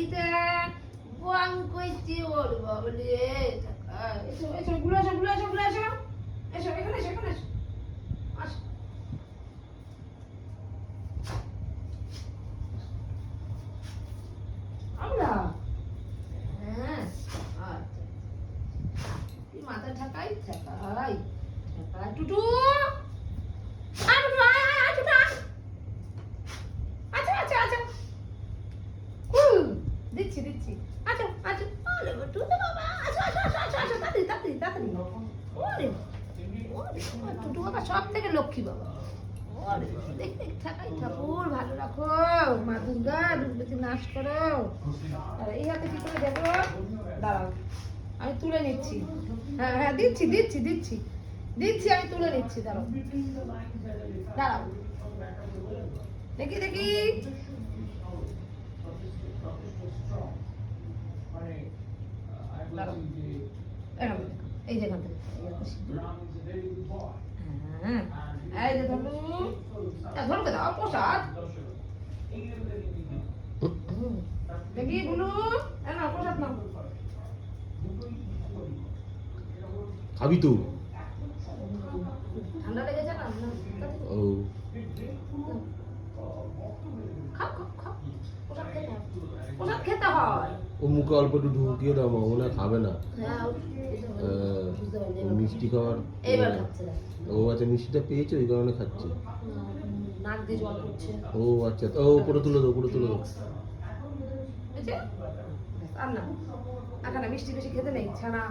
ইটা বং কইছি ওর বাবলে এসো এসো গুলো এসো গুলো এসো গুলো এসো এসো এখানে এসো এখানে এসো আসো আমরা হ্যাঁ আচ্ছা তুই মাথা ঠাকাই ঠাকাই ঠাকাই টুটু দিচ্ছি দিচ্ছি আচ্ছা আচ্ছা ওরে টুটু বাবা আচ্ছা আচ্ছা আচ্ছা আচ্ছা তাড়াতাড়ি তাড়াতাড়ি তাড়াতাড়ি ওরে ওরে টুটু বাবা সব থেকে লক্ষ্মী বাবা ওরে দেখ দেখ ঠাকাই ঠাকুর ভালো রাখো মা দুর্গা দুর্গতি নাশ করো আর এই হাতে কি করে দেবো দাঁড়াও আমি তুলে নিচ্ছি হ্যাঁ হ্যাঁ দিচ্ছি দিচ্ছি দিচ্ছি দিচ্ছি আমি তুলে নিচ্ছি দাঁড়াও দাঁড়াও দেখি দেখি এই যে হ্যাঁ এই যে ধরু ধরুকে দাও প্রসাদ দেখি বলু না প্রসাদ নাও খাবি তো ঠান্ডা লেগেছে না ও খাও খাও খাও প্রসাদ খেতে হয় ও মুখে অল্প একটু ঢুকিয়ে দাও মা মনে হয় খাবে না হ্যাঁ মিষ্টি খাওয়ার এইবার খাচ্ছে ও আচ্ছা মিষ্টিটা পেয়েছো ওই কারণে খাচ্ছে নাক দিয়ে জল পড়ছে ও আচ্ছা ও উপরে তুলে দাও উপরে তুলে দাও বুঝছে আর না মিষ্টি বেশি খেতে নেই ছানা